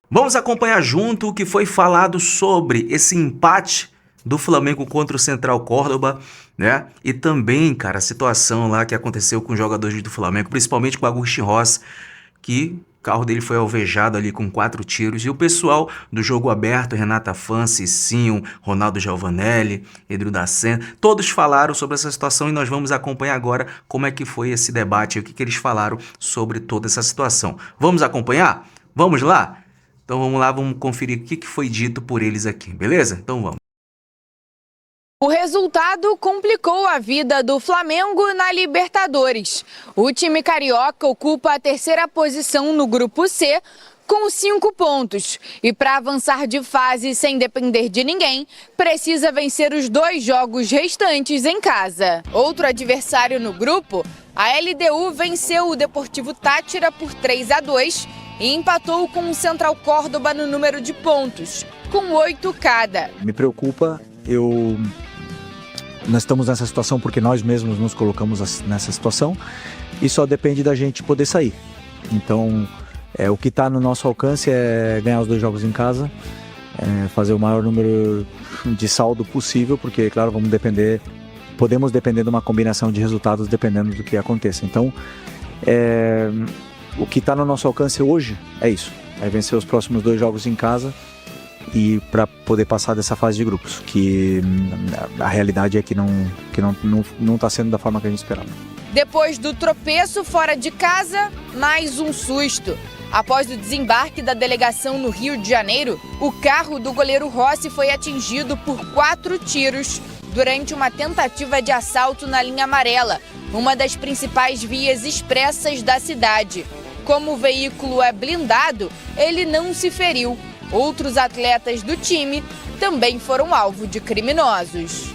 Vamos acompanhar junto o que foi falado sobre esse empate do Flamengo contra o Central Córdoba, né? E também, cara, a situação lá que aconteceu com os jogadores do Flamengo, principalmente com o Agustin Rossi, que o carro dele foi alvejado ali com 4 tiros. E o pessoal do Jogo Aberto, Renata Fã, Cicinho, Ronaldo Giovanelli, Edro da Sen, todos falaram sobre essa situação e nós vamos acompanhar agora como é que foi esse debate e o que eles falaram sobre toda essa situação. Vamos acompanhar? Vamos lá? Então vamos lá, vamos conferir o que foi dito por eles aqui, beleza? Então vamos. O resultado complicou a vida do Flamengo na Libertadores. O time carioca ocupa a terceira posição no Grupo C, com 5 pontos. E para avançar de fase sem depender de ninguém, precisa vencer os 2 jogos restantes em casa. Outro adversário no grupo, a LDU venceu o Deportivo Táchira por 3-2 e empatou com o Central Córdoba no número de pontos, com 8 cada. Me preocupa, nós estamos nessa situação porque nós mesmos nos colocamos nessa situação e só depende da gente poder sair. Então, o que está no nosso alcance é ganhar os 2 jogos em casa, fazer o maior número de saldo possível, porque, claro, podemos depender de uma combinação de resultados dependendo do que aconteça. Então, o que está no nosso alcance hoje é isso, é vencer os próximos 2 jogos em casa e para poder passar dessa fase de grupos, que a realidade é que não está sendo da forma que a gente esperava. Depois do tropeço fora de casa, mais um susto. Após o desembarque da delegação no Rio de Janeiro, o carro do goleiro Rossi foi atingido por 4 tiros durante uma tentativa de assalto na linha amarela, uma das principais vias expressas da cidade. Como o veículo é blindado, ele não se feriu. Outros atletas do time também foram alvo de criminosos.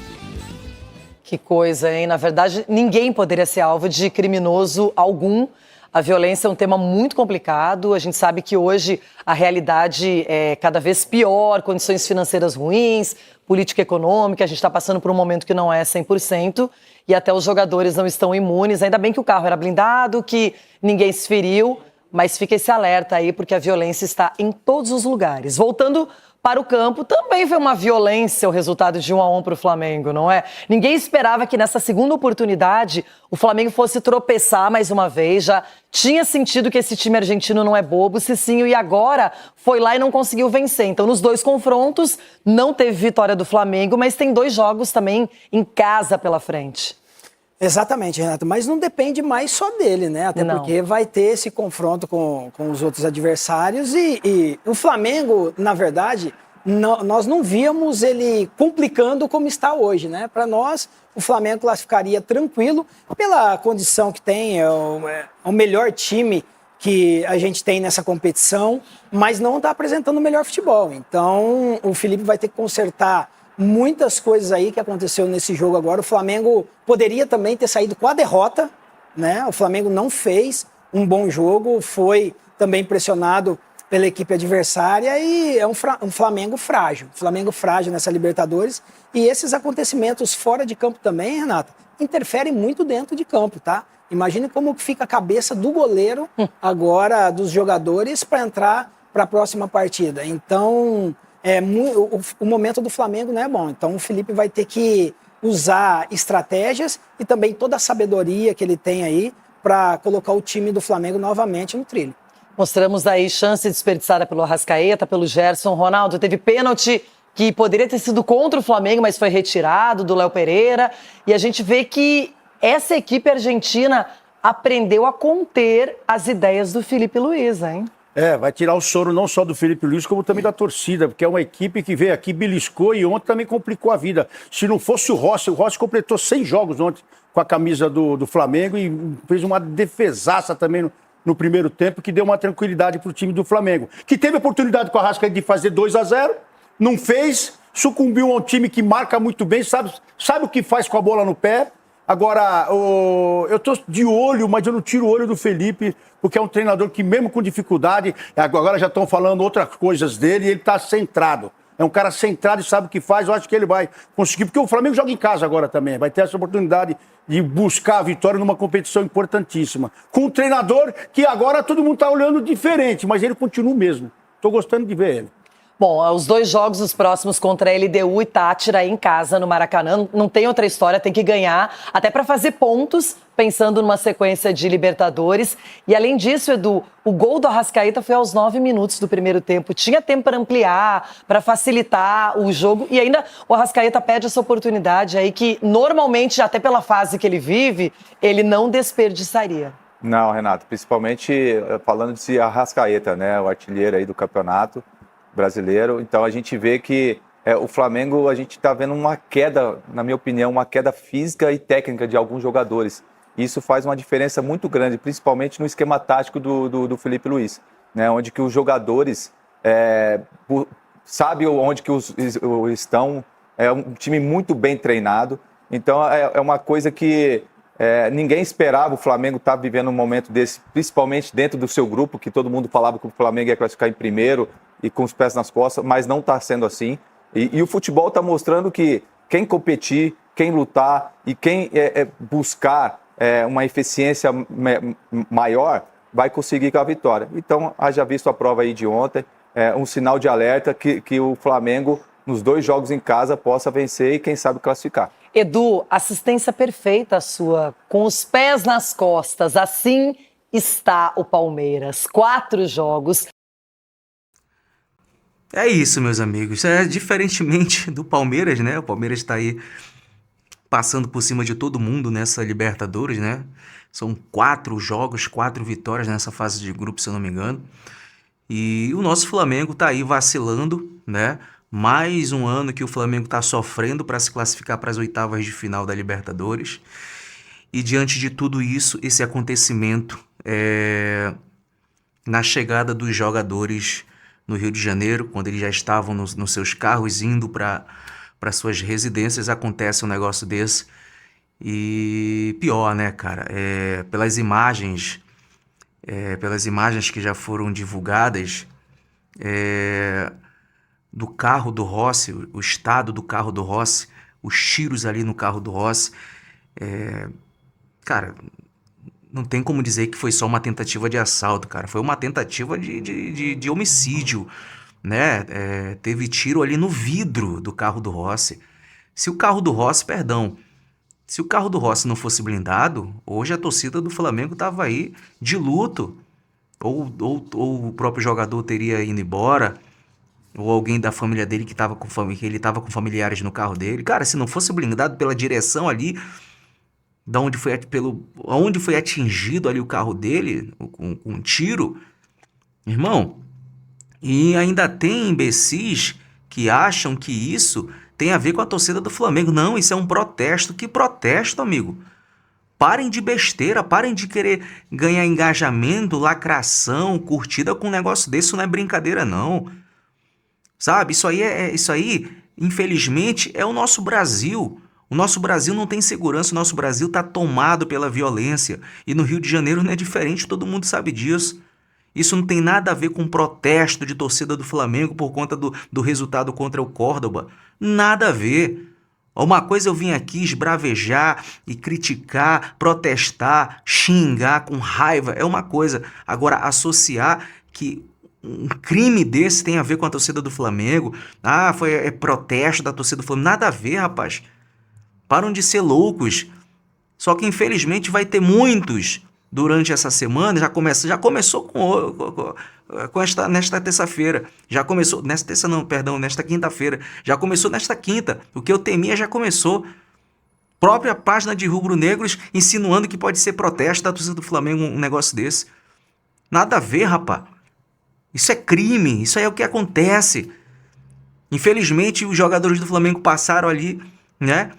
Que coisa, hein? Na verdade, ninguém poderia ser alvo de criminoso algum. A violência é um tema muito complicado. A gente sabe que hoje a realidade é cada vez pior, condições financeiras ruins, política econômica. A gente está passando por um momento que não é 100% e até os jogadores não estão imunes. Ainda bem que o carro era blindado, que ninguém se feriu, mas fica esse alerta aí porque a violência está em todos os lugares. Voltando para o campo, também foi uma violência o resultado de 1-1 para o Flamengo, não é? Ninguém esperava que nessa segunda oportunidade o Flamengo fosse tropeçar mais uma vez. Já tinha sentido que esse time argentino não é bobo, Cicinho, e agora foi lá e não conseguiu vencer. Então, nos 2 confrontos, não teve vitória do Flamengo, mas tem 2 jogos também em casa pela frente. Exatamente, Renato, mas não depende mais só dele, né? Até porque vai ter esse confronto com os outros adversários e o Flamengo, na verdade, nós não víamos ele complicando como está hoje, né? Para nós, o Flamengo classificaria tranquilo pela condição que tem, é o melhor time que a gente tem nessa competição, mas não está apresentando o melhor futebol. Então, o Felipe vai ter que consertar muitas coisas aí que aconteceu nesse jogo agora. O Flamengo poderia também ter saído com a derrota, né? O Flamengo não fez um bom jogo, foi também pressionado pela equipe adversária e é um Flamengo frágil. Flamengo frágil nessa Libertadores. E esses acontecimentos fora de campo também, Renata, interferem muito dentro de campo, tá? Imagine como fica a cabeça do goleiro agora, dos jogadores, para entrar para a próxima partida. Então, o momento do Flamengo não é bom. Então o Felipe vai ter que usar estratégias e também toda a sabedoria que ele tem aí para colocar o time do Flamengo novamente no trilho. Mostramos aí chance desperdiçada pelo Arrascaeta, pelo Gerson. Ronaldo, teve pênalti que poderia ter sido contra o Flamengo, mas foi retirado, do Léo Pereira. E a gente vê que essa equipe argentina aprendeu a conter as ideias do Felipe Luiz, hein? Vai tirar o choro não só do Felipe Luiz, como também da torcida, porque é uma equipe que veio aqui, beliscou e ontem também complicou a vida. Se não fosse o Rossi completou 100 jogos ontem com a camisa do Flamengo e fez uma defesaça também no primeiro tempo, que deu uma tranquilidade para o time do Flamengo. Que teve a oportunidade com a Arrascaeta de fazer 2-0, não fez, sucumbiu a um time que marca muito bem, sabe o que faz com a bola no pé. Agora, eu estou de olho, mas eu não tiro o olho do Felipe, porque é um treinador que mesmo com dificuldade, agora já estão falando outras coisas dele, e ele está centrado. É um cara centrado e sabe o que faz, eu acho que ele vai conseguir, porque o Flamengo joga em casa agora também, vai ter essa oportunidade de buscar a vitória numa competição importantíssima. Com um treinador que agora todo mundo está olhando diferente, mas ele continua o mesmo. Tô gostando de ver ele. Bom, os 2 jogos, os próximos contra a LDU e Tátira em casa no Maracanã, não tem outra história, tem que ganhar, até para fazer pontos, pensando numa sequência de Libertadores. E além disso, Edu, o gol do Arrascaeta foi aos 9 minutos do primeiro tempo. Tinha tempo para ampliar, para facilitar o jogo, e ainda o Arrascaeta perde essa oportunidade aí que normalmente, até pela fase que ele vive, ele não desperdiçaria. Não, Renato, principalmente falando de Arrascaeta, né, o artilheiro aí do campeonato brasileiro. Então a gente vê que o Flamengo, a gente está vendo uma queda, na minha opinião, uma queda física e técnica de alguns jogadores. Isso faz uma diferença muito grande, principalmente no esquema tático do Felipe Luiz, né, onde que os jogadores sabem onde que estão, é um time muito bem treinado. Então é uma coisa que ninguém esperava o Flamengo estar vivendo um momento desse, principalmente dentro do seu grupo, que todo mundo falava que o Flamengo ia classificar em primeiro e com os pés nas costas, mas não está sendo assim. E o futebol está mostrando que quem competir, quem lutar e quem buscar uma eficiência maior vai conseguir com a vitória. Então, haja visto a prova aí de ontem, um sinal de alerta que o Flamengo, nos 2 jogos em casa, possa vencer e quem sabe classificar. Edu, assistência perfeita sua, com os pés nas costas, assim está o Palmeiras. 4 jogos. É isso, meus amigos. Diferentemente do Palmeiras, né? O Palmeiras está aí passando por cima de todo mundo nessa Libertadores, né? São 4 jogos, 4 vitórias nessa fase de grupo, se eu não me engano. E o nosso Flamengo está aí vacilando, né? Mais um ano que o Flamengo está sofrendo para se classificar para as oitavas de final da Libertadores. E diante de tudo isso, esse acontecimento na chegada dos jogadores no Rio de Janeiro, quando eles já estavam nos seus carros indo para suas residências, acontece um negócio desse. E pior, né, cara? Pelas imagens que já foram divulgadas, do carro do Rossi, o estado do carro do Rossi, os tiros ali no carro do Rossi, cara, não tem como dizer que foi só uma tentativa de assalto, cara. Foi uma tentativa de homicídio, né? Teve tiro ali no vidro do carro do Rossi. Se o carro do Rossi não fosse blindado, hoje a torcida do Flamengo tava aí de luto. Ou o próprio jogador teria ido embora, ou alguém da família dele que ele tava com familiares no carro dele. Cara, se não fosse blindado pela direção ali, onde foi atingido ali o carro dele, com um tiro, irmão, e ainda tem imbecis que acham que isso tem a ver com a torcida do Flamengo. Não, isso é um protesto. Que protesto, amigo? Parem de besteira, parem de querer ganhar engajamento, lacração, curtida com um negócio desse. Isso não é brincadeira, não. Sabe, isso aí, infelizmente, é o nosso Brasil. O nosso Brasil não tem segurança, o nosso Brasil está tomado pela violência. E no Rio de Janeiro não é diferente, todo mundo sabe disso. Isso não tem nada a ver com protesto de torcida do Flamengo por conta do resultado contra o Córdoba. Nada a ver. Uma coisa eu vim aqui esbravejar e criticar, protestar, xingar com raiva, é uma coisa. Agora, associar que um crime desse tem a ver com a torcida do Flamengo, foi protesto da torcida do Flamengo, nada a ver, rapaz. Param de ser loucos. Só que infelizmente vai ter muitos durante essa semana. Já começou nesta terça-feira. Nesta quinta-feira. Já começou nesta quinta. O que eu temia já começou. Própria página de rubro-negros insinuando que pode ser protesto da torcida do Flamengo um negócio desse. Nada a ver, rapaz. Isso é crime. Isso aí é o que acontece. Infelizmente, os jogadores do Flamengo passaram ali, né?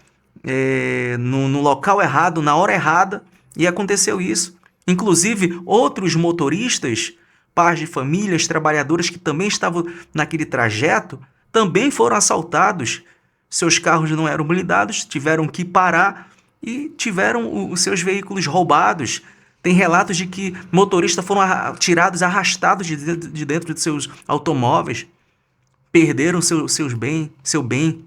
No local errado, na hora errada, e aconteceu isso. Inclusive, outros motoristas, pais de famílias, trabalhadores que também estavam naquele trajeto, também foram assaltados. Seus carros não eram blindados, tiveram que parar e tiveram os seus veículos roubados. Tem relatos de que motoristas foram tirados, arrastados de dentro de seus automóveis, perderam seu bem.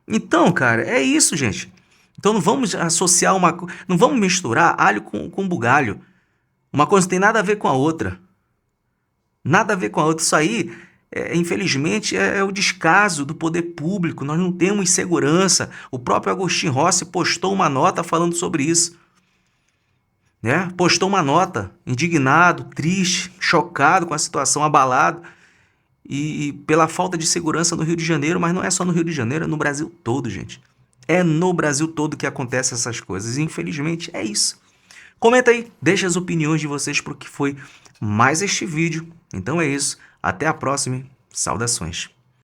Então, cara, é isso, gente. Então não vamos associar não vamos misturar alho com bugalho. Uma coisa não tem nada a ver com a outra. Nada a ver com a outra. Isso aí, infelizmente, é o descaso do poder público. Nós não temos segurança. O próprio Agostinho Rossi postou uma nota falando sobre isso. Né? Postou uma nota, indignado, triste, chocado com a situação, abalado. E pela falta de segurança no Rio de Janeiro, mas não é só no Rio de Janeiro, é no Brasil todo, gente. É no Brasil todo que acontecem essas coisas. E, infelizmente, é isso. Comenta aí, deixa as opiniões de vocês para o que foi mais este vídeo. Então é isso. Até a próxima. Saudações.